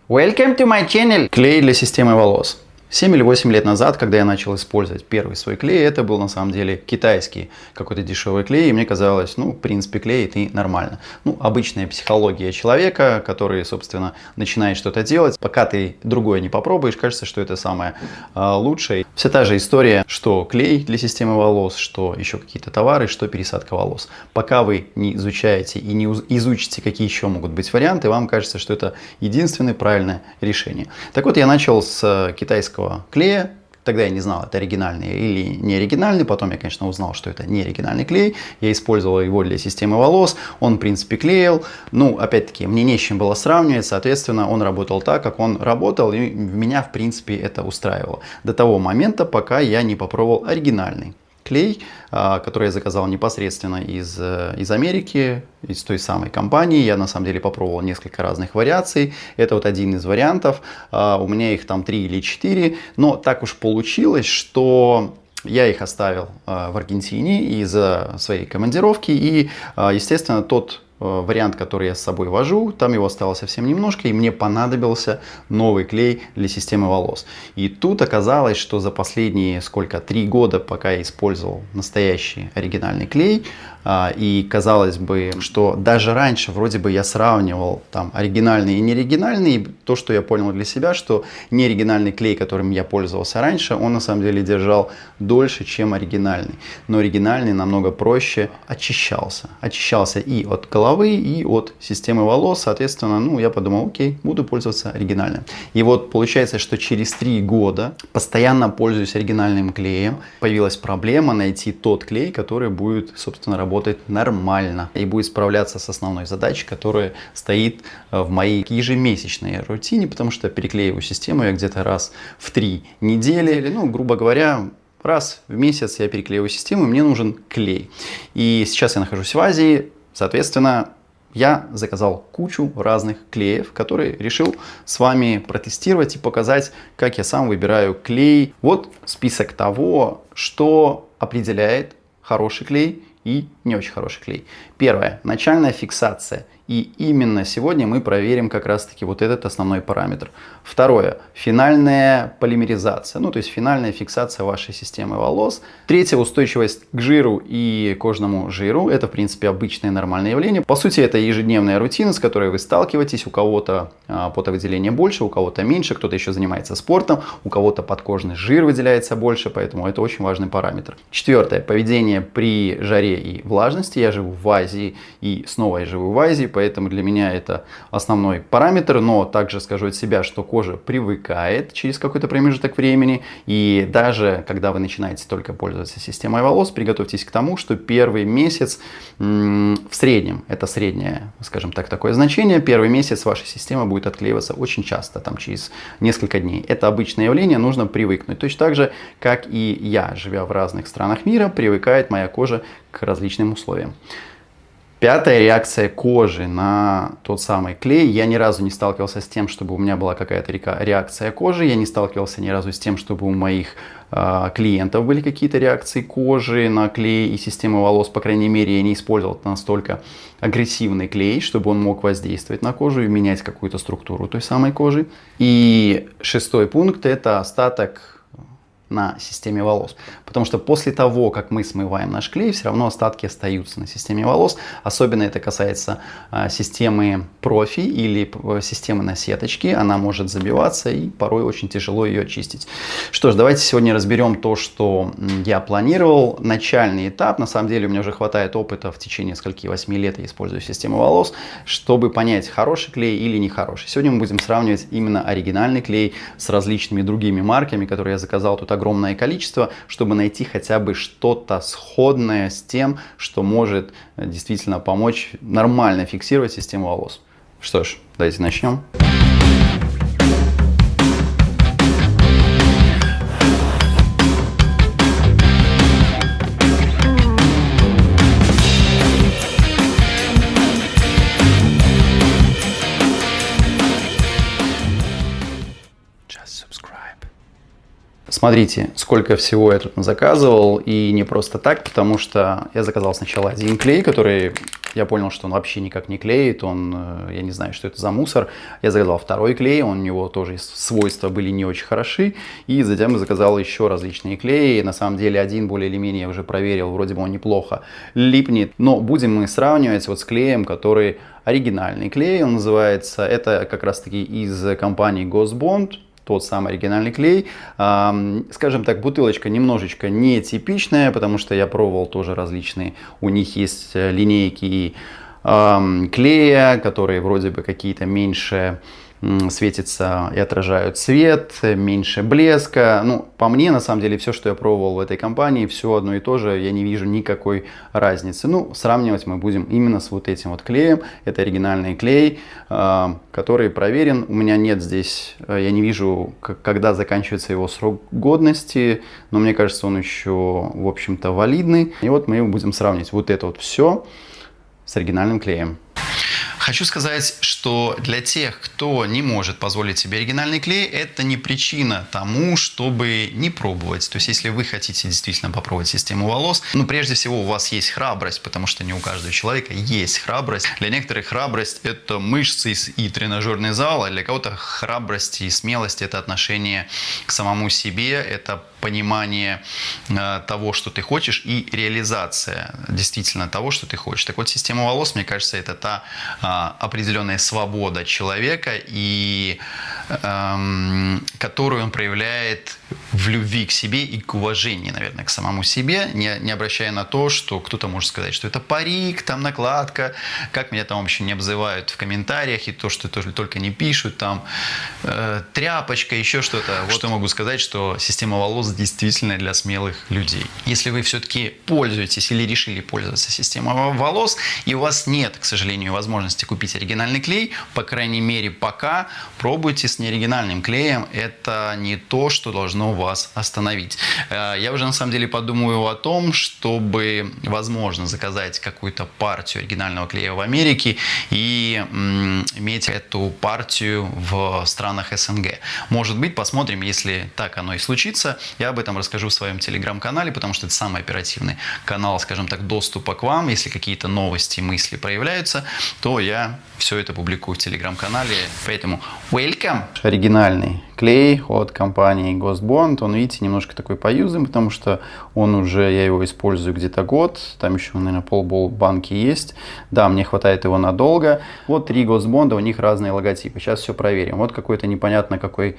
Welcome to my channel! Клей для системы волос. 7 или 8 лет назад, когда я начал использовать первый свой клей, это был на самом деле китайский какой-то дешевый клей, и мне казалось, в принципе, клеит и нормально. Обычная психология человека, который, собственно, начинает что-то делать, пока ты другое не попробуешь, кажется, что это самое лучшее. Вся та же история, что клей для системы волос, что еще какие-то товары, что пересадка волос. Пока вы не изучаете и не изучите, какие еще могут быть варианты, вам кажется, что это единственное правильное решение. Так вот, я начал с китайского клея. Тогда я не знал, это оригинальный или не оригинальный. Потом я, конечно, узнал, что это не оригинальный клей. Я использовал его для системы волос. Он, в принципе, клеил. Опять-таки, мне не с чем было сравнивать. Соответственно, он работал так, как он работал. И меня, в принципе, это устраивало. До того момента, пока я не попробовал оригинальный клей, который я заказал непосредственно из Америки, из той самой компании. Я на самом деле попробовал несколько разных вариаций. Это вот один из вариантов. У меня их там 3 или 4. Но так уж получилось, что я их оставил в Аргентине из-за своей командировки. И, естественно, тот вариант, который я с собой вожу, там его осталось совсем немножко, и мне понадобился новый клей для системы волос. И тут оказалось, что за последние 3 года, пока я использовал настоящий оригинальный клей, и казалось бы, что даже раньше вроде бы я сравнивал там оригинальный и неоригинальный, и то, что я понял для себя, что неоригинальный клей, которым я пользовался раньше, он на самом деле держал дольше, чем оригинальный. Но оригинальный намного проще очищался. Очищался и от головы, и от системы волос. Соответственно, я подумал, окей, буду пользоваться оригинальным. И вот получается, что через 3 года, постоянно пользуясь оригинальным клеем, появилась проблема найти тот клей, который будет, собственно, работать нормально и будет справляться с основной задачей, которая стоит в моей ежемесячной рутине, потому что переклеиваю систему я где-то раз в 3 недели, или, грубо говоря, раз в месяц я переклеиваю систему, и мне нужен клей. И сейчас я нахожусь в Азии, соответственно, я заказал кучу разных клеев, которые решил с вами протестировать и показать, как я сам выбираю клей. Вот список того, что определяет хороший клей и не очень хороший клей. Первое. Начальная фиксация. И именно сегодня мы проверим как раз таки вот этот основной параметр. Второе. Финальная полимеризация. То есть финальная фиксация вашей системы волос. Третье. Устойчивость к жиру и кожному жиру. Это, в принципе, обычное нормальное явление. По сути, это ежедневная рутина, с которой вы сталкиваетесь. У кого-то потовыделение больше, у кого-то меньше. Кто-то еще занимается спортом. У кого-то подкожный жир выделяется больше. Поэтому это очень важный параметр. Четвертое. Поведение при жаре и влажности. Я живу в Азии и снова я живу в Азии. Поэтому для меня это основной параметр, но также скажу от себя, что кожа привыкает через какой-то промежуток времени. И даже когда вы начинаете только пользоваться системой волос, приготовьтесь к тому, что первый месяц в среднем, это среднее, скажем так, такое значение, первый месяц ваша система будет отклеиваться очень часто, там через несколько дней. Это обычное явление, нужно привыкнуть. Точно так же, как и я, живя в разных странах мира, привыкает моя кожа к различным условиям. Пятая, реакция кожи на тот самый клей. Я ни разу не сталкивался с тем, чтобы у меня была какая-то реакция кожи. Я не сталкивался ни разу с тем, чтобы у моих клиентов были какие-то реакции кожи на клей и системы волос. По крайней мере, я не использовал настолько агрессивный клей, чтобы он мог воздействовать на кожу и менять какую-то структуру той самой кожи. И 6-й пункт – это остаток на системе волос. Потому что после того, как мы смываем наш клей, все равно остатки остаются на системе волос. Особенно это касается системы профи или системы на сеточке. Она может забиваться и порой очень тяжело ее очистить. Что ж, давайте сегодня разберем то, что я планировал. Начальный этап. На самом деле у меня уже хватает опыта в течение 8 лет я использую систему волос, чтобы понять, хороший клей или нехороший. Сегодня мы будем сравнивать именно оригинальный клей с различными другими марками, которые я заказал тут огромное количество, чтобы найти хотя бы что-то сходное с тем, что может действительно помочь нормально фиксировать систему волос. Что ж, давайте начнем. Смотрите, сколько всего я тут заказывал, и не просто так, потому что я заказал сначала один клей, который я понял, что он вообще никак не клеит, я не знаю, что это за мусор. Я заказал второй клей, у него тоже свойства были не очень хороши, и затем я заказал еще различные клеи. На самом деле один более или менее я уже проверил, вроде бы он неплохо липнет, но будем мы сравнивать вот с клеем, который оригинальный клей, он называется, это как раз таки из компании Ghost тот самый оригинальный клей. Скажем так, бутылочка немножечко нетипичная, потому что я пробовал тоже различные. У них есть линейки клея, которые вроде бы какие-то меньше светятся и отражают свет, меньше блеска. Ну, по мне, на самом деле, все, что я пробовал в этой компании, все одно и то же, я не вижу никакой разницы. Ну, сравнивать мы будем именно с вот этим вот клеем. Это оригинальный клей, который проверен. У меня нет здесь, я не вижу, когда заканчивается его срок годности, но мне кажется, он еще, в общем-то, валидный. И вот мы будем сравнивать вот это вот все с оригинальным клеем. Хочу сказать, что для тех, кто не может позволить себе оригинальный клей, это не причина тому, чтобы не пробовать. То есть, если вы хотите действительно попробовать систему волос, прежде всего у вас есть храбрость, потому что не у каждого человека есть храбрость. Для некоторых храбрость – это мышцы и тренажерный зал, а для кого-то храбрость и смелость – это отношение к самому себе, это понимание того, что ты хочешь, и реализация действительно того, что ты хочешь. Так вот, система волос, мне кажется, это та определенная свобода человека, и которую он проявляет в любви к себе и к уважению, наверное, к самому себе, не обращая на то, что кто-то может сказать, что это парик, там накладка, как меня там вообще не обзывают в комментариях, и то, что только не пишут, там тряпочка, еще что-то. Вот что могу сказать, что система волос действительно для смелых людей. Если вы все-таки пользуетесь или решили пользоваться системой волос, и у вас нет, к сожалению, возможности купить оригинальный клей, по крайней мере, пока пробуйте с неоригинальным клеем. Это не то, что должно вас остановить. Я уже на самом деле подумаю о том, чтобы, возможно, заказать какую-то партию оригинального клея в Америке и иметь эту партию в странах СНГ. Может быть, посмотрим, если так оно и случится. Я об этом расскажу в своем телеграм-канале, потому что это самый оперативный канал, скажем так, доступа к вам. Если какие-то новости, мысли проявляются, то я все это публикую в телеграм-канале. Поэтому welcome! Оригинальный клей от компании Ghost он, видите, немножко такой поюзан, потому что я его использую где-то год. Там еще, наверное, полбанки есть. Да, мне хватает его надолго. Вот 3 Ghost у них разные логотипы. Сейчас все проверим. Вот какой-то непонятно какой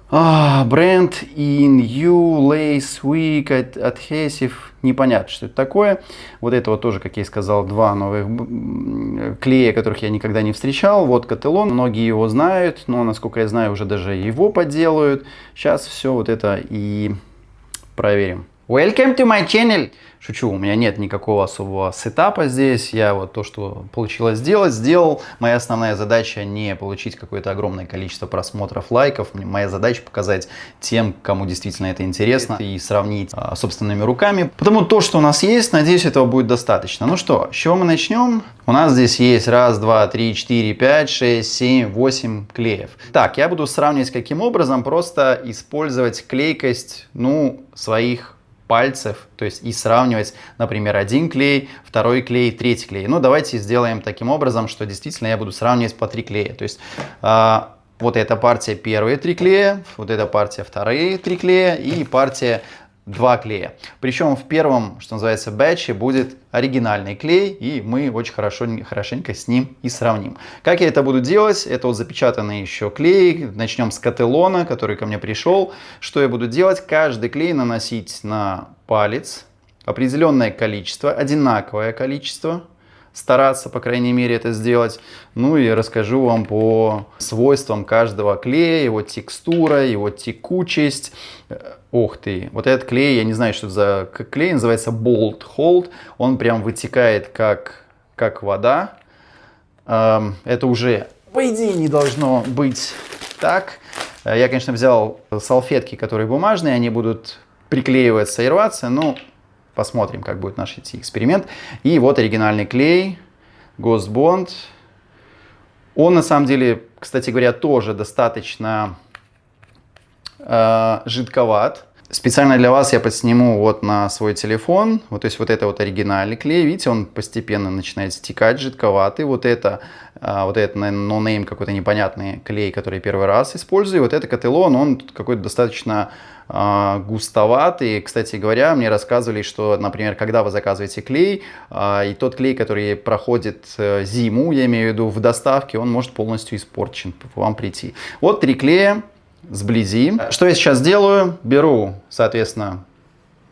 бренд In-You Lace Week Adhesive. Непонятно, что это такое. Вот это вот тоже, как я и сказал, 2 новых клея, которых я никогда не встречал. Вот Кателон, многие его знают, но, насколько я знаю, уже даже его подделают. Сейчас все вот это и проверим. Welcome to my channel! Шучу, у меня нет никакого особого сетапа здесь. Я вот то, что получилось сделать, сделал. Моя основная задача не получить какое-то огромное количество просмотров, лайков. Моя задача показать тем, кому действительно это интересно, и сравнить собственными руками. Потому то, что у нас есть, надеюсь, этого будет достаточно. Ну что, с чего мы начнем? У нас здесь есть 1, 2, 3, 4, 5, 6, 7, 8 клеев. Так, я буду сравнивать каким образом, просто использовать клейкость, своих пальцев, то есть и сравнивать, например, один клей, второй клей, третий клей. Давайте сделаем таким образом, что действительно я буду сравнивать по 3 клея. То есть вот эта партия первые 3 клея, вот эта партия вторые 3 клея и партия 2 клея. Причем в первом, что называется, бэтче будет оригинальный клей, и мы очень хорошенько с ним и сравним. Как я это буду делать? Это вот запечатанный еще клей. Начнем с Кателона, который ко мне пришел. Что я буду делать? Каждый клей наносить на палец. Определенное количество, одинаковое количество. Стараться, по крайней мере, это сделать. И расскажу вам по свойствам каждого клея, его текстура, его текучесть. Ух ты, вот этот клей, я не знаю, что это за клей, называется Bolt Hold. Он прям вытекает как вода. Это уже, по идее, не должно быть так. Я, конечно, взял салфетки, которые бумажные, они будут приклеиваться и рваться, посмотрим, как будет наш идти эксперимент. И вот оригинальный клей Ghost. Он на самом деле, кстати говоря, тоже достаточно жидковат. Специально для вас я подсниму вот на свой телефон. Вот, то есть вот это вот оригинальный клей. Видите, он постепенно начинает стекать, жидковатый. Вот это, наверное, no-name какой-то непонятный клей, который я первый раз использую. Вот это Кателон, он какой-то достаточно густоватый. Кстати говоря, мне рассказывали, что, например, когда вы заказываете клей, и тот клей, который проходит зиму, я имею в виду в доставке, он может полностью испорчен вам прийти. Вот 3 клея. Сблизи. Что я сейчас делаю? Беру, соответственно,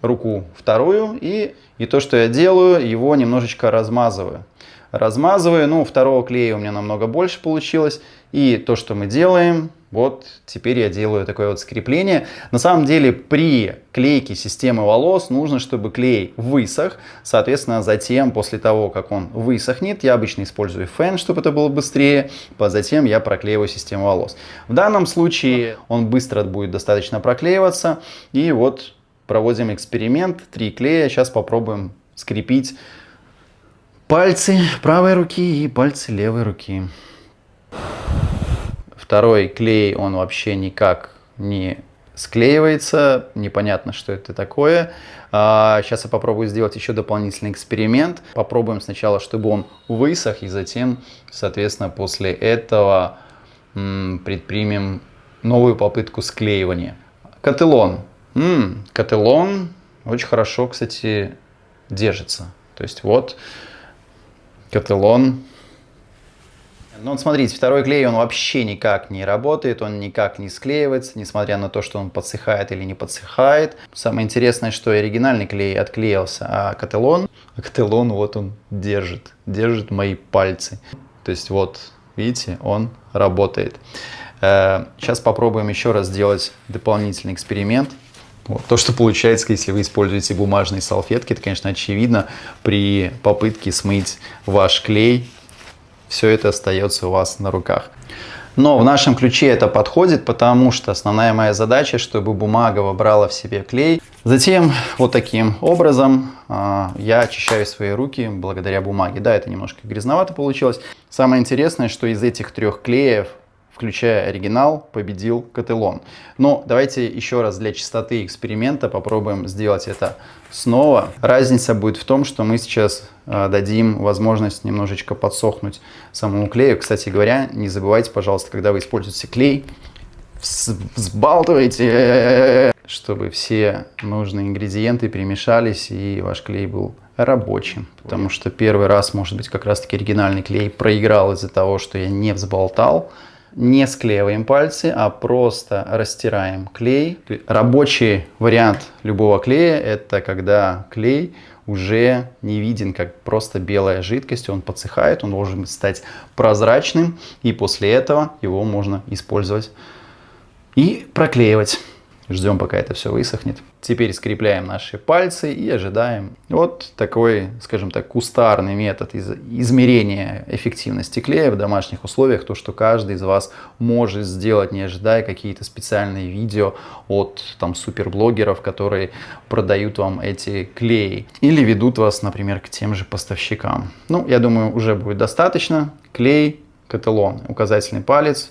руку вторую и то, что я делаю, его немножечко размазываю. Ну, второго клея у меня намного больше получилось. И то, что мы делаем, вот теперь я делаю такое вот скрепление. На самом деле при клейке системы волос нужно, чтобы клей высох. Соответственно, затем, после того, как он высохнет, я обычно использую фен, чтобы это было быстрее. Затем я проклеиваю систему волос. В данном случае он быстро будет достаточно проклеиваться. И вот проводим эксперимент. 3 клея. Сейчас попробуем скрепить пальцы правой руки и пальцы левой руки. Второй клей, он вообще никак не склеивается. Непонятно, что это такое. Сейчас я попробую сделать еще дополнительный эксперимент. Попробуем сначала, чтобы он высох, и затем, соответственно, после этого предпримем новую попытку склеивания. Кателон. Кателон очень хорошо, кстати, держится. То есть вот Кателон. Ну вот смотрите, второй клей, он вообще никак не работает, он никак не склеивается, несмотря на то, что он подсыхает или не подсыхает. Самое интересное, что оригинальный клей отклеился, а Кателон вот он держит мои пальцы. То есть вот, видите, он работает. Сейчас попробуем еще раз сделать дополнительный эксперимент. Вот. То, что получается, если вы используете бумажные салфетки, это, конечно, очевидно, при попытке смыть ваш клей, все это остается у вас на руках. Но в нашем ключе это подходит, потому что основная моя задача, чтобы бумага вобрала в себе клей. Затем вот таким образом я очищаю свои руки благодаря бумаге. Да, это немножко грязновато получилось. Самое интересное, что из этих 3 клеев, включая оригинал, победил Кателон. Но давайте еще раз для чистоты эксперимента попробуем сделать это снова. Разница будет в том, что мы сейчас дадим возможность немножечко подсохнуть самому клею. Кстати говоря, не забывайте, пожалуйста, когда вы используете клей, взбалтывайте, чтобы все нужные ингредиенты перемешались и ваш клей был рабочим. Потому что первый раз, может быть, как раз-таки оригинальный клей проиграл из-за того, что я не взболтал. Не склеиваем пальцы, а просто растираем клей. Рабочий вариант любого клея — это когда клей уже не виден как просто белая жидкость, он подсыхает, он должен стать прозрачным, и после этого его можно использовать и проклеивать. Ждем, пока это все высохнет. Теперь скрепляем наши пальцы и ожидаем. Вот такой, скажем так, кустарный метод измерения эффективности клея в домашних условиях. То, что каждый из вас может сделать, не ожидая какие-то специальные видео от суперблогеров, которые продают вам эти клеи. Или ведут вас, например, к тем же поставщикам. Ну, я думаю, уже будет достаточно. Клей, Кателон, указательный палец.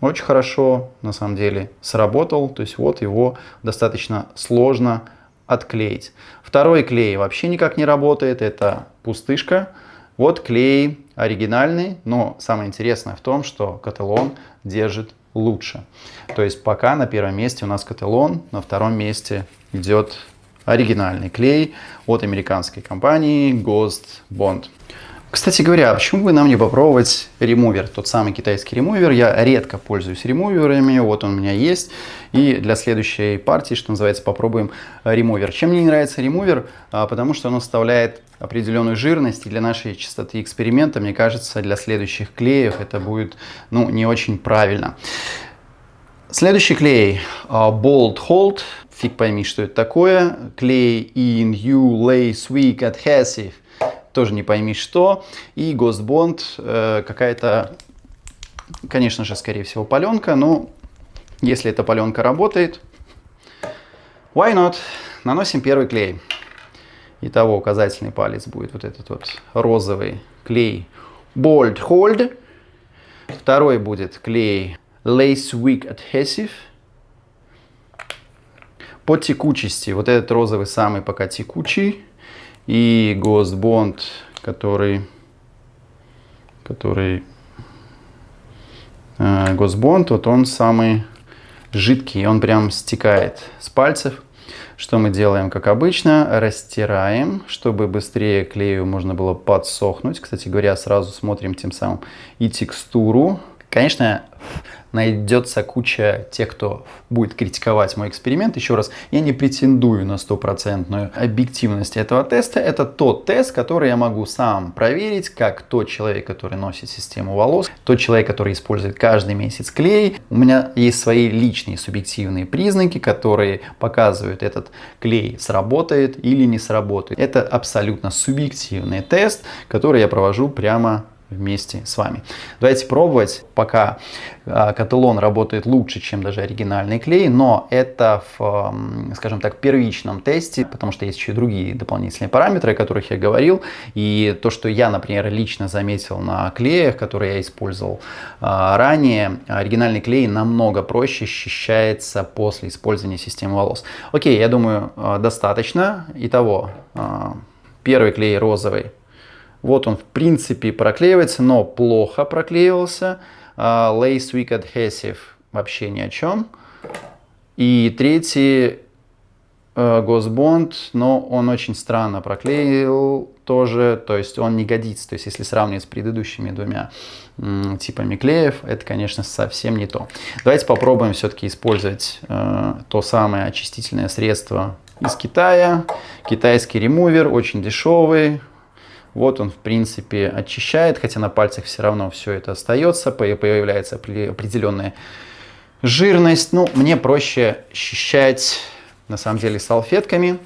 Очень хорошо, на самом деле, сработал. То есть вот его достаточно сложно отклеить. Второй клей вообще никак не работает. Это пустышка. Вот клей оригинальный. Но самое интересное в том, что Кателон держит лучше. То есть пока на первом месте у нас Кателон, на втором месте идет оригинальный клей от американской компании Ghost Bond. Кстати говоря, почему бы нам не попробовать ремувер, тот самый китайский ремувер? Я редко пользуюсь ремуверами, вот он у меня есть. И для следующей партии, что называется, попробуем ремувер. Чем мне не нравится ремувер? Потому что он оставляет определенную жирность, и для нашей частоты эксперимента, мне кажется, для следующих клеев это будет не очень правильно. Следующий клей Bold Hold. Фиг пойми, что это такое. Клей In-U Lace Weak Adhesive. Тоже не пойми что. И Ghost Bond, какая-то, конечно же, скорее всего, паленка. Но если эта паленка работает, why not? Наносим первый клей. Итого указательный палец будет вот этот вот розовый клей Bold Hold. Второй будет клей Lace Weak Adhesive. По текучести, вот этот розовый самый пока текучий, и Ghost Bond, который Ghost Bond, вот он самый жидкий, он прям стекает с пальцев. Что мы делаем, как обычно, растираем, чтобы быстрее клею можно было подсохнуть. Кстати говоря, сразу смотрим тем самым и текстуру. Конечно, найдется куча тех, кто будет критиковать мой эксперимент. Еще раз, я не претендую на стопроцентную объективность этого теста. Это тот тест, который я могу сам проверить, как тот человек, который носит систему волос, тот человек, который использует каждый месяц клей. У меня есть свои личные субъективные признаки, которые показывают, этот клей сработает или не сработает. Это абсолютно субъективный тест, который я провожу прямо вместе с вами. Давайте пробовать. Пока Каталон работает лучше, чем даже оригинальный клей, но это в, скажем так, первичном тесте, потому что есть еще и другие дополнительные параметры, о которых я говорил. И то, что я, например, лично заметил на клеях, которые я использовал ранее, оригинальный клей намного проще счищается после использования системы волос. Окей, я думаю, достаточно. Итого, первый клей розовый. Вот он в принципе проклеивается, но плохо проклеивался. Lace Weak Adhesive вообще ни о чем. И третий Ghost Bond, но он очень странно проклеил тоже, то есть он не годится. То есть если сравнивать с предыдущими двумя типами клеев, это, конечно, совсем не то. Давайте попробуем все-таки использовать то самое очистительное средство из Китая. Китайский ремувер, очень дешевый. Вот он, в принципе, очищает, хотя на пальцах все равно все это остается, появляется определенная жирность. Ну, мне проще счищать, на самом деле, салфетками.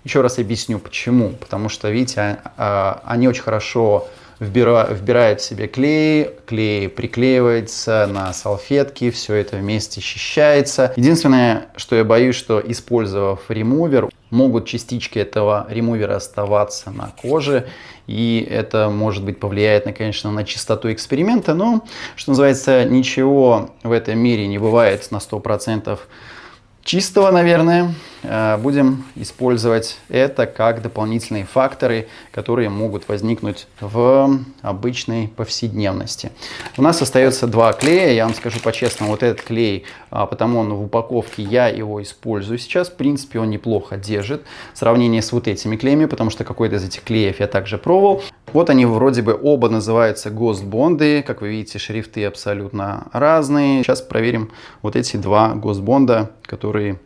Еще раз объясню, почему. Потому что, видите, они очень хорошо вбирают в себе клей, клей приклеивается на салфетки, все это вместе счищается. Единственное, что я боюсь, что, использовав ремувер, могут частички этого ремувера оставаться на коже, и это, может быть, повлияет, конечно, на чистоту эксперимента, но, что называется, ничего в этом мире не бывает на 100% чистого, наверное. Будем использовать это как дополнительные факторы, которые могут возникнуть в обычной повседневности. У нас остается два клея. Я вам скажу по-честному, вот этот клей, потому он в упаковке, я его использую сейчас. В принципе, он неплохо держит в сравнении с вот этими клеями, потому что какой-то из этих клеев я также пробовал. Вот они вроде бы оба называются Ghost Bond. Как вы видите, шрифты абсолютно разные. Сейчас проверим вот эти два Ghost Bond, которые,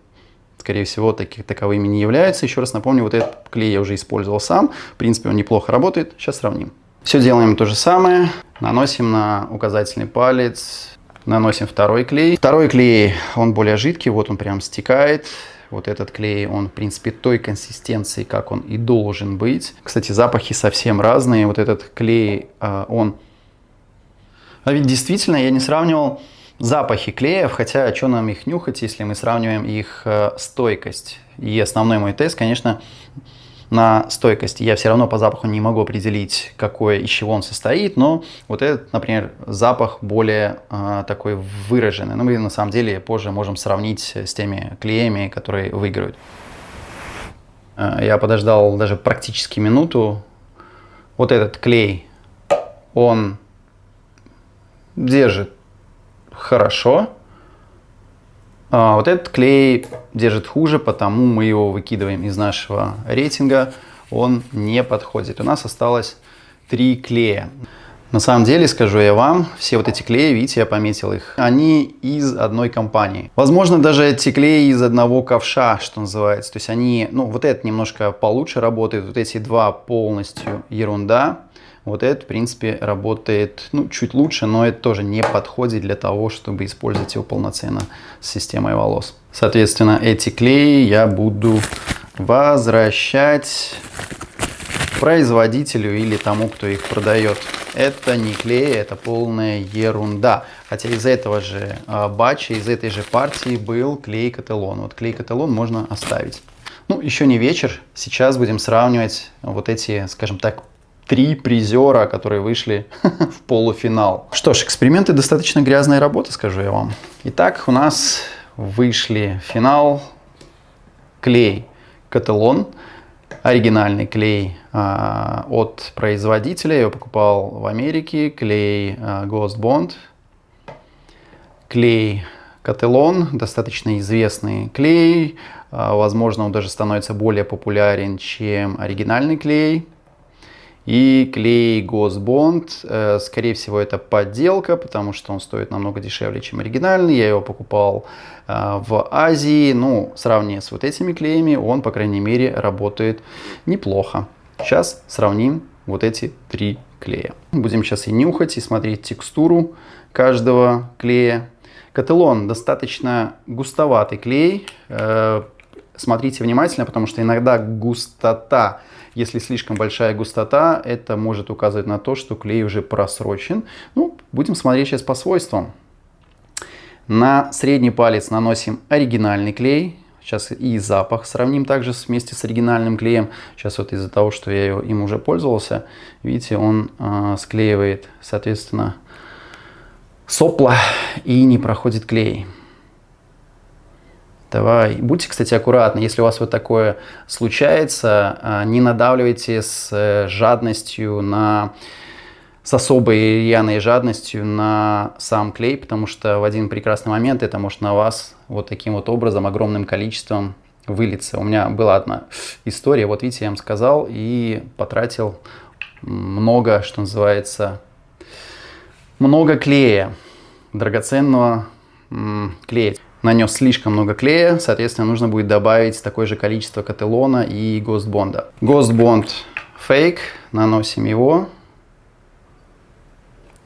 скорее всего, таковыми не являются. Еще раз напомню, вот этот клей я уже использовал сам. В принципе, он неплохо работает. Сейчас сравним. Все делаем то же самое. Наносим на указательный палец. Наносим второй клей. Второй клей, он более жидкий. Вот он прям стекает. Вот этот клей, он, в принципе, той консистенции, как он и должен быть. Кстати, запахи совсем разные. Вот этот клей, он... А ведь действительно, я не сравнивал запахи клеев, хотя что нам их нюхать, если мы сравниваем их стойкость. И основной мой тест, конечно, на стойкость. Я все равно по запаху не могу определить, из чего он состоит, но вот этот, например, запах более такой выраженный. Но мы на самом деле позже можем сравнить с теми клеями, которые выиграют. Я подождал даже практически минуту. Вот этот клей, он держит хорошо. Вот этот клей держит хуже, потому мы его выкидываем из нашего рейтинга. Он не подходит. У нас осталось 3 клея. На самом деле, скажу я вам, все вот эти клеи, видите, я пометил их, они из одной компании. Возможно, даже эти клеи из одного ковша, что называется. То есть они, ну, вот этот немножко получше работает, вот эти два полностью ерунда. Вот этот, в принципе, работает, ну, чуть лучше, но это тоже не подходит для того, чтобы использовать его полноценно с системой волос. Соответственно, эти клеи я буду возвращать производителю или тому, кто их продает. Это не клей, это полная ерунда. Хотя из этого же батча, из этой же партии был клей Каталон. Вот клей Каталон можно оставить. Ну, еще не вечер. Сейчас будем сравнивать вот эти, скажем так, 3 призера, которые вышли в полуфинал. Что ж, эксперименты достаточно грязная работа, скажу я вам. Итак, у нас вышли в финал клей Кателон, оригинальный клей от производителя, я его покупал в Америке, клей Ghost Bond, клей Кателон, достаточно известный клей, возможно, он даже становится более популярен, чем оригинальный клей. И клей Ghost Bond, скорее всего, это подделка, потому что он стоит намного дешевле, чем оригинальный. Я его покупал в Азии. Ну, сравнивая с вот этими клеями, он, по крайней мере, работает неплохо. Сейчас сравним вот эти три клея. Будем сейчас и нюхать, и смотреть текстуру каждого клея. Кателон достаточно густоватый клей. Смотрите внимательно, потому что иногда густота, если слишком большая густота, это может указывать на то, что клей уже просрочен. Ну, будем смотреть сейчас по свойствам. На средний палец наносим оригинальный клей. Сейчас и запах сравним также вместе с оригинальным клеем. Сейчас вот из-за того, что я им уже пользовался, видите, он склеивает, соответственно, сопла и не проходит клей. Давай. Будьте, кстати, аккуратны. Если у вас вот такое случается, не надавливайте с жадностью с особой рьяной жадностью на сам клей, потому что в один прекрасный момент это может на вас вот таким вот образом, огромным количеством вылиться. У меня была одна история, вот видите, я вам сказал, и потратил много, что называется, много клея, драгоценного клея. Нанес слишком много клея, соответственно, нужно будет добавить такое же количество Кателона и Ghost Bond. Ghost Bond Fake, наносим его.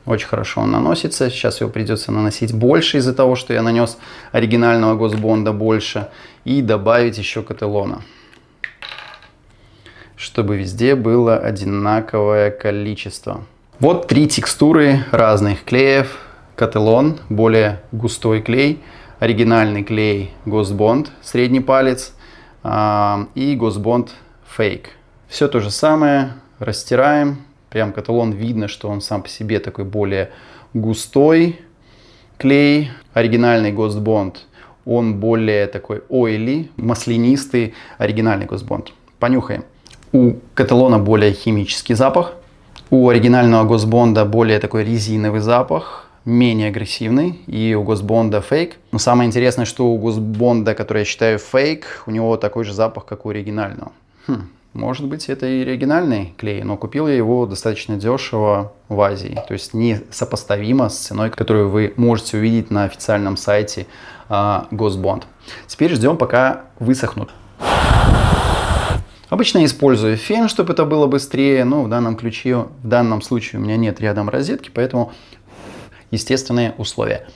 Очень хорошо он наносится. Сейчас его придется наносить больше из-за того, что я нанес оригинального Ghost Bond больше. И добавить еще Кателона, чтобы везде было одинаковое количество. Вот три текстуры разных клеев. Кателон, более густой клей. Оригинальный клей Ghost Bond, средний палец, и Ghost Bond Fake. Все то же самое, растираем. Прям Кателон видно, что он сам по себе такой более густой клей. Оригинальный Ghost Bond, он более такой oily, маслянистый. Оригинальный Ghost Bond. Понюхаем. У Кателона более химический запах. У оригинального Ghost Bond более такой резиновый запах. Менее агрессивный, и у Ghost Bond фейк. Но самое интересное, что у Ghost Bond, который я считаю фейк, у него такой же запах, как у оригинального. Может быть, это и оригинальный клей, но купил я его достаточно дешево в Азии. То есть не сопоставимо с ценой, которую вы можете увидеть на официальном сайте Ghost Bond. Теперь ждем, пока высохнут. Обычно я использую фен, чтобы это было быстрее, но в данном случае у меня нет рядом розетки, поэтому естественные условия.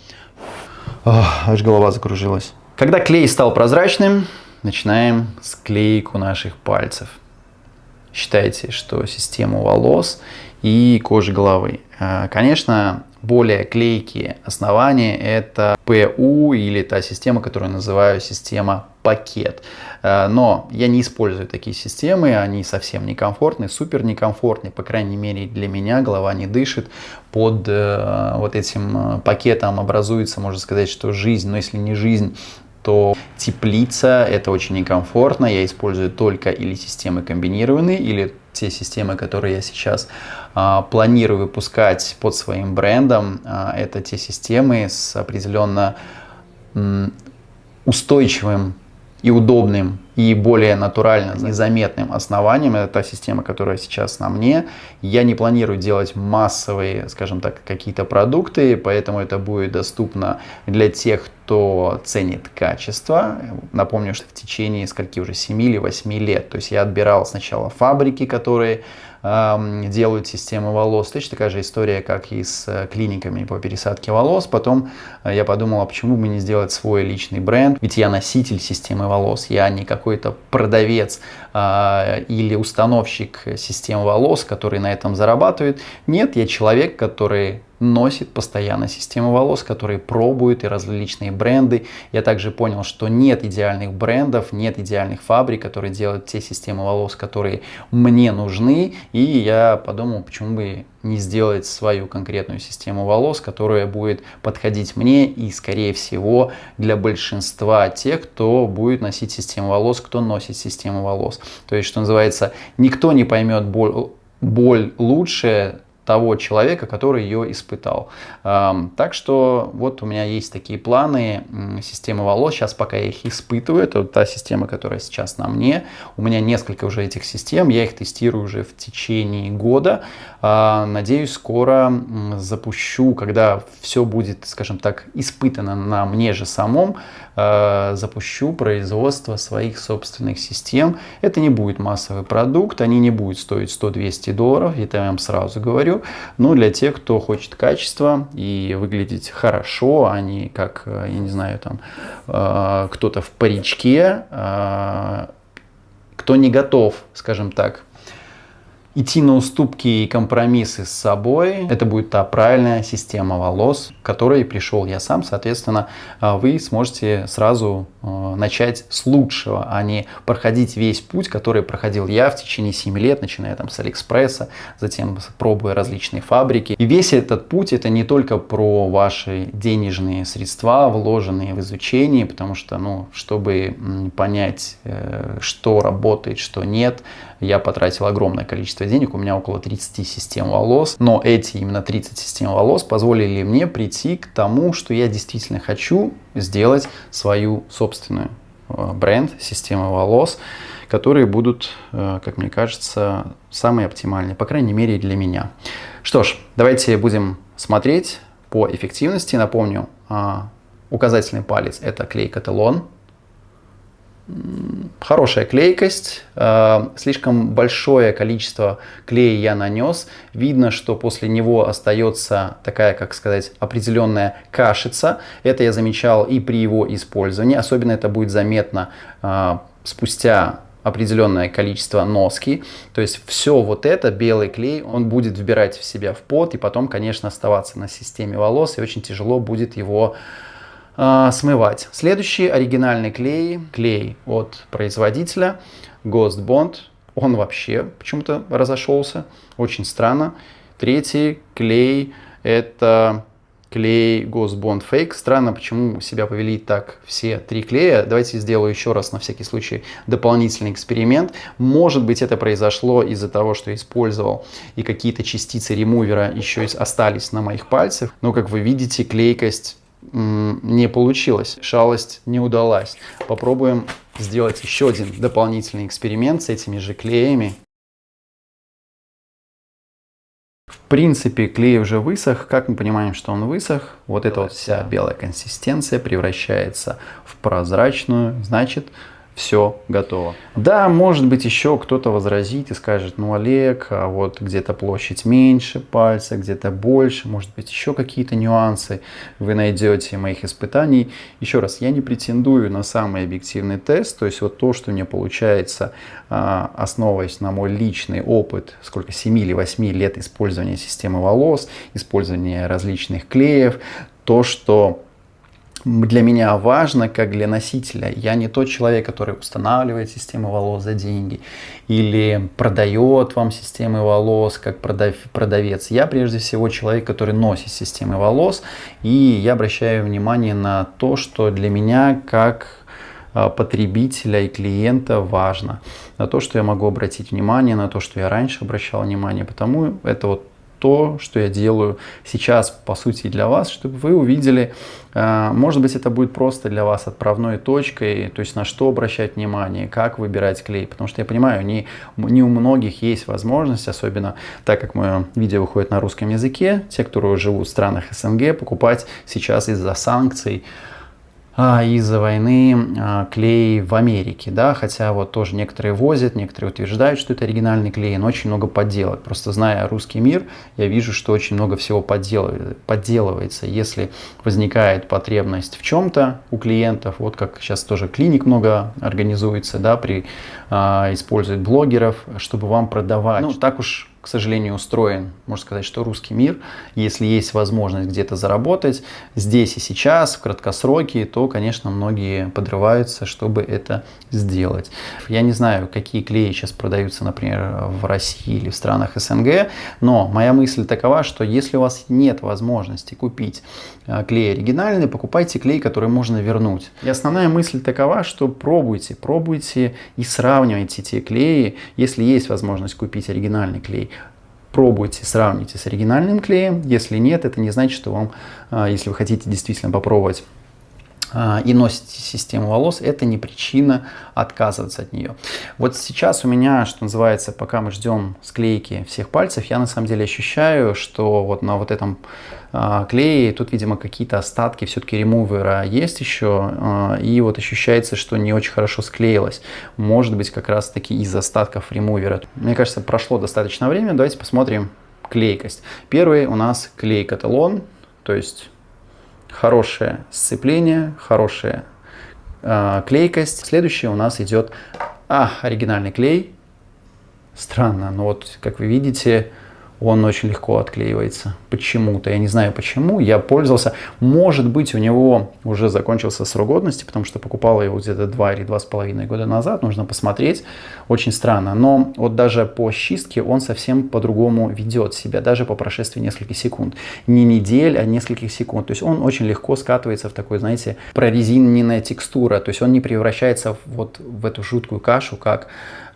Аж голова закружилась. Когда клей стал прозрачным, начинаем склейку наших пальцев. Считайте, что систему волос и кожи головы. Конечно, более клейкие основания — это ПУ или та система, которую я называю система пакет. Но я не использую такие системы, они совсем некомфортны, супер некомфортны, по крайней мере для меня, голова не дышит. Под вот этим пакетом образуется, можно сказать, что жизнь, но если не жизнь, то теплица, это очень некомфортно. Я использую только или системы комбинированные, или те системы, которые я сейчас планирую выпускать под своим брендом. Это те системы с определенно устойчивым и удобным, и более натурально незаметным основанием. Это та система, которая сейчас на мне. Я не планирую делать массовые, скажем так, какие-то продукты, поэтому это будет доступно для тех, кто ценит качество. Напомню, что в течение уже 7 или 8 лет. То есть я отбирал сначала фабрики, которые делают системы волос. Точно такая же история, как и с клиниками по пересадке волос. Потом я подумал, а почему бы не сделать свой личный бренд? Ведь я носитель системы волос. Я не какой-то продавец или установщик систем волос, который на этом зарабатывает. Нет, я человек, который носит постоянно систему волос, который пробует и различные бренды. Я также понял, что нет идеальных брендов, нет идеальных фабрик, которые делают те системы волос, которые мне нужны. И я подумал, почему бы не сделать свою конкретную систему волос, которая будет подходить мне и, скорее всего, для большинства тех, кто будет носить систему волос, кто носит систему волос. То есть, что называется, никто не поймет боль лучше того человека, который ее испытал. Так что вот у меня есть такие планы системы волос. Сейчас пока я их испытываю. Это вот та система, которая сейчас на мне. У меня несколько уже этих систем. Я их тестирую уже в течение года. Надеюсь, скоро запущу, когда все будет, скажем так, испытано на мне же самом, запущу производство своих собственных систем. Это не будет массовый продукт, они не будут стоить $100-200, это я вам сразу говорю. Но для тех, кто хочет качества и выглядеть хорошо, а не как, я не знаю, там кто-то в паричке, кто не готов, скажем так, идти на уступки и компромиссы с собой, это будет та правильная система волос, к которой пришел я сам. Соответственно, вы сможете сразу начать с лучшего, а не проходить весь путь, который проходил я в течение 7 лет, начиная там с Алиэкспресса, затем пробуя различные фабрики. И весь этот путь — это не только про ваши денежные средства, вложенные в изучение, потому что, чтобы понять, что работает, что нет, я потратил огромное количество денег, у меня около 30 систем волос, но эти именно 30 систем волос позволили мне прийти к тому, что я действительно хочу сделать свою собственную бренд, систему волос, которые будут, как мне кажется, самые оптимальные, по крайней мере для меня. Что ж, давайте будем смотреть по эффективности. Напомню, указательный палец — это клей Каталон. Хорошая клейкость, слишком большое количество клея я нанес. Видно, что после него остается такая, как сказать, определенная кашица. Это я замечал и при его использовании. Особенно это будет заметно спустя определенное количество носки. То есть все вот это, белый клей, он будет вбирать в себя в пот и потом, конечно, оставаться на системе волос. И очень тяжело будет его смывать. Следующий оригинальный клей от производителя Ghost Bond. Он вообще почему-то разошелся. Очень странно. Третий клей — это клей Ghost Bond Fake. Странно, почему себя повели так все три клея. Давайте сделаю еще раз на всякий случай дополнительный эксперимент. Может быть, это произошло из-за того, что я использовал и какие-то частицы ремувера еще остались на моих пальцах. Но, как вы видите, клейкость не получилось, шалость не удалась. Попробуем сделать еще один дополнительный эксперимент с этими же клеями. В принципе, клей уже высох. Как мы понимаем, что он высох? Вот эта вот вся белая консистенция превращается в прозрачную. Значит, все готово. Да, может быть, еще кто-то возразит и скажет: ну, Олег, а вот где-то площадь меньше пальца, где-то больше, может быть, еще какие-то нюансы вы найдете моих испытаний. Еще раз, я не претендую на самый объективный тест, то есть вот то, что мне получается, основываясь на мой личный опыт, сколько, 7 или 8 лет использования системы волос, использования различных клеев, то, что для меня важно, как для носителя. Я не тот человек, который устанавливает систему волос за деньги или продает вам системы волос как продавец. Я прежде всего человек, который носит системы волос, и я обращаю внимание на то, что для меня как потребителя и клиента важно. На то, что я могу обратить внимание, на то, что я раньше обращал внимание. Потому это вот то, что я делаю сейчас, по сути, для вас, чтобы вы увидели, может быть, это будет просто для вас отправной точкой, то есть на что обращать внимание, как выбирать клей, потому что я понимаю, не у многих есть возможность, особенно так как мое видео выходит на русском языке, те, кто живут в странах СНГ, покупать сейчас из-за санкций, из-за войны клей в Америке, да, хотя вот тоже некоторые возят, некоторые утверждают, что это оригинальный клей, но очень много подделок. Просто зная русский мир, я вижу, что очень много всего подделывается. Если возникает потребность в чем-то у клиентов, вот как сейчас тоже клиник много организуется, да, используют блогеров, чтобы вам продавать. Ну, так уж к сожалению, устроен, можно сказать, что русский мир. Если есть возможность где-то заработать здесь и сейчас, в краткосроке, то, конечно, многие подрываются, чтобы это сделать. Я не знаю, какие клеи сейчас продаются, например, в России или в странах СНГ, но моя мысль такова, что если у вас нет возможности купить клей оригинальный, покупайте клей, который можно вернуть. И основная мысль такова, что пробуйте и сравнивайте те клеи. Если есть возможность купить оригинальный клей, пробуйте, сравните с оригинальным клеем. Если нет, это не значит, что вам, если вы хотите действительно попробовать и носите систему волос, это не причина отказываться от нее. Вот сейчас у меня, что называется, пока мы ждем склейки всех пальцев, я на самом деле ощущаю, что вот на вот этом клее тут, видимо, какие-то остатки все-таки ремувера есть еще, и вот ощущается, что не очень хорошо склеилось. Может быть, как раз таки из остатков ремувера. Мне кажется, прошло достаточно времени. Давайте посмотрим клейкость. Первый у нас клей Кателон, то есть хорошее сцепление, хорошая клейкость. Следующее у нас идет оригинальный клей. Странно, но вот как вы видите, он очень легко отклеивается. Почему-то, я не знаю почему, я пользовался. Может быть, у него уже закончился срок годности, потому что покупал его где-то 2 или 2,5 года назад. Нужно посмотреть. Очень странно. Но вот даже по чистке он совсем по-другому ведет себя, даже по прошествии нескольких секунд. Не недель, а нескольких секунд. То есть он очень легко скатывается в такой, знаете, прорезиненная текстура. То есть он не превращается вот в эту жуткую кашу, как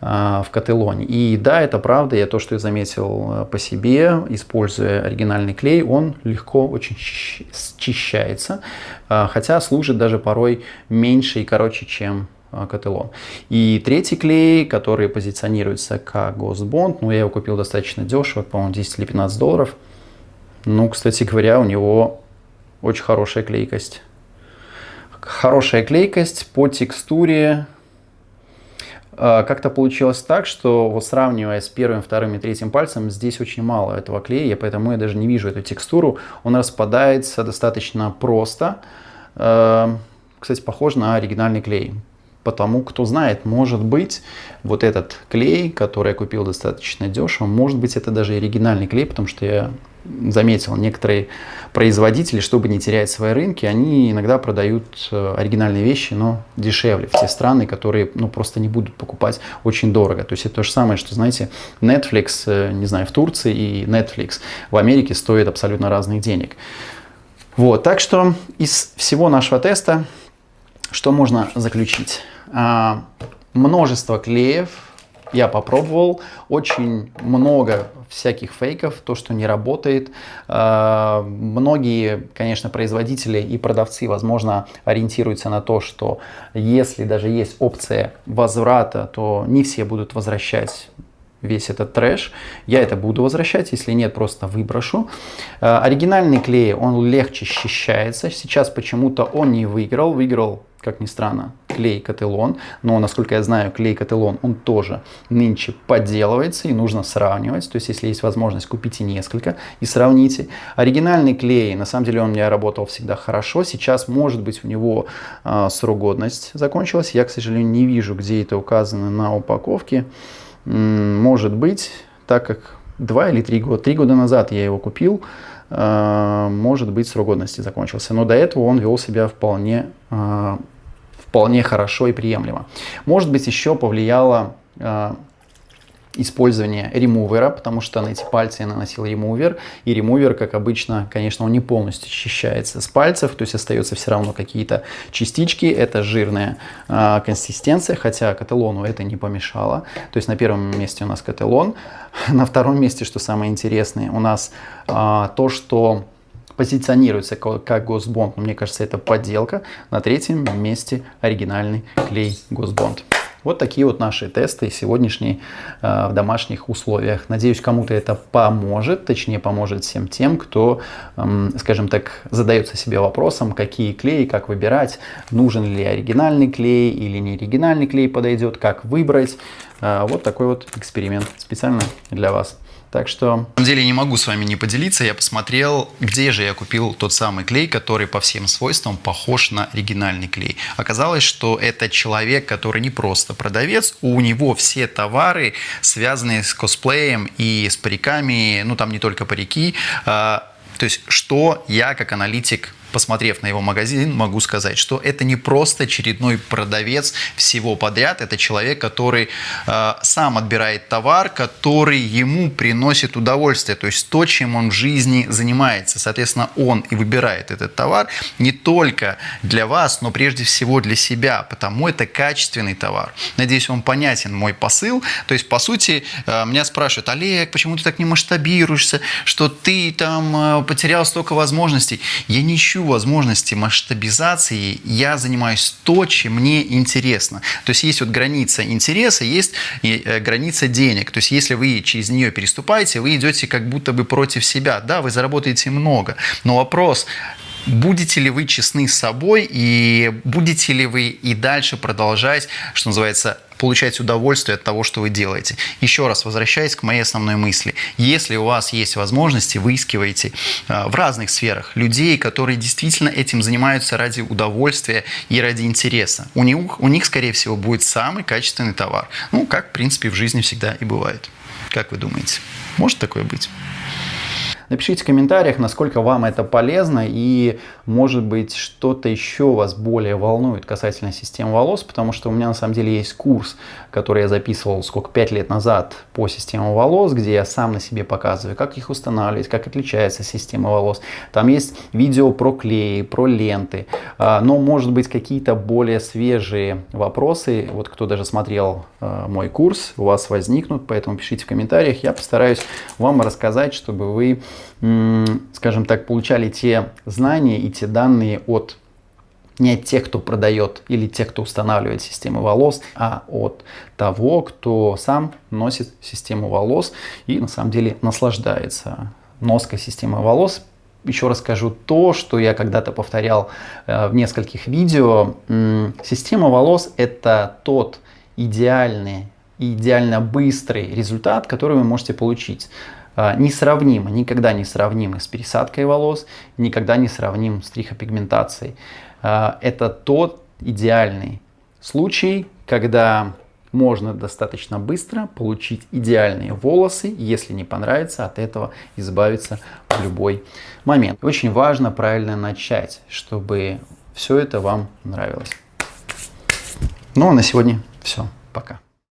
в Кателоне. И да, это правда, я то, что я заметил по себе, используя оригинальный клей, он легко очень счищается, хотя служит даже порой меньше и короче, чем Кателон. И третий клей, который позиционируется как Ghost Bond, ну, я его купил достаточно дешево, по-моему, 10 или 15 долларов. Ну, кстати говоря, у него очень хорошая клейкость. Хорошая клейкость по текстуре. Как-то получилось так, что вот сравнивая с первым, вторым и третьим пальцем, здесь очень мало этого клея, поэтому я даже не вижу эту текстуру. Он распадается достаточно просто. Кстати, похож на оригинальный клей. Потому, кто знает, может быть, вот этот клей, который я купил достаточно дешево, может быть, это даже оригинальный клей, потому что я заметил, некоторые производители, чтобы не терять свои рынки, они иногда продают оригинальные вещи, но дешевле, в те страны, которые, ну, просто не будут покупать очень дорого. То есть это то же самое, что, знаете, Netflix, не знаю, в Турции и Netflix в Америке стоит абсолютно разных денег. Вот, так что из всего нашего теста что можно заключить? Множество клеев я попробовал, очень много всяких фейков, то, что не работает. Многие, конечно, производители и продавцы, возможно, ориентируются на то, что если даже есть опция возврата, то не все будут возвращать весь этот трэш. Я это буду возвращать, если нет, просто выброшу. Оригинальный клей, он легче счищается. Сейчас почему-то он не выиграл. Выиграл, как ни странно, клей Кателон. Но, насколько я знаю, клей Кателон, он тоже нынче подделывается и нужно сравнивать. То есть, если есть возможность, купите несколько и сравните. Оригинальный клей, на самом деле, он у меня работал всегда хорошо. Сейчас, может быть, у него срок годности закончилась. Я, к сожалению, не вижу, где это указано на упаковке. Может быть, так как 2 или 3 года, 3 года назад я его купил, может быть, срок годности закончился. Но до этого он вел себя вполне хорошо и приемлемо. Может быть, еще повлияло использование ремувера, потому что на эти пальцы я наносил ремувер, и ремувер, как обычно, конечно, он не полностью счищается с пальцев, то есть остается все равно какие-то частички, это жирная консистенция, хотя Кателону это не помешало. То есть на первом месте у нас Кателон, на втором месте, что самое интересное, у нас то, что позиционируется как Ghost Bond, мне кажется, это подделка. На третьем месте оригинальный клей Ghost Bond. Вот такие вот наши тесты сегодняшние в домашних условиях. Надеюсь, кому-то это поможет, точнее поможет всем тем, кто, скажем так, задается себе вопросом, какие клеи, как выбирать, нужен ли оригинальный клей или не оригинальный клей подойдет, как выбрать. Вот такой вот эксперимент специально для вас. Так что... На самом деле не могу с вами не поделиться. Я посмотрел, где же я купил тот самый клей, который по всем свойствам похож на оригинальный клей. Оказалось, что это человек, который не просто продавец, у него все товары, связанные с косплеем и с париками, ну там не только парики. То есть, что я как аналитик, посмотрев на его магазин, могу сказать, что это не просто очередной продавец всего подряд, это человек, который сам отбирает товар, который ему приносит удовольствие, то есть то, чем он в жизни занимается. Соответственно, он и выбирает этот товар не только для вас, но прежде всего для себя, потому это качественный товар. Надеюсь, вам понятен мой посыл. То есть, по сути, меня спрашивают: Олег, почему ты так не масштабируешься, что ты там потерял столько возможностей? Я не ищу возможности масштабизации, я занимаюсь то, чем мне интересно. То есть есть вот граница интереса, есть граница денег. То есть если вы через нее переступаете, вы идете как будто бы против себя. Да, вы заработаете много, но вопрос: будете ли вы честны с собой и будете ли вы и дальше продолжать, что называется, получать удовольствие от того, что вы делаете. Еще раз возвращаясь к моей основной мысли. Если у вас есть возможности, выискивайте в разных сферах людей, которые действительно этим занимаются ради удовольствия и ради интереса. У них, скорее всего, будет самый качественный товар. Ну, как, в принципе, в жизни всегда и бывает. Как вы думаете? Может такое быть? Напишите в комментариях, насколько вам это полезно и, может быть, что-то еще вас более волнует касательно системы волос, потому что у меня на самом деле есть курс, который я записывал 5 лет назад по системе волос, где я сам на себе показываю, как их устанавливать, как отличается система волос. Там есть видео про клей, про ленты, но, может быть, какие-то более свежие вопросы, вот кто даже смотрел мой курс, у вас возникнут, поэтому пишите в комментариях, я постараюсь вам рассказать, чтобы вы, скажем так, получали те знания и те данные не от тех, кто продает или тех, кто устанавливает систему волос, а от того, кто сам носит систему волос и на самом деле наслаждается ноской системы волос. Еще раз скажу то, что я когда-то повторял в нескольких видео. Система волос – это тот идеально быстрый результат, который вы можете получить. Несравнимо, никогда не сравнимы с пересадкой волос, никогда не сравним с трихопигментацией. Это тот идеальный случай, когда можно достаточно быстро получить идеальные волосы, если не понравится, от этого избавиться в любой момент. Очень важно правильно начать, чтобы все это вам нравилось. Ну а на сегодня все. Пока.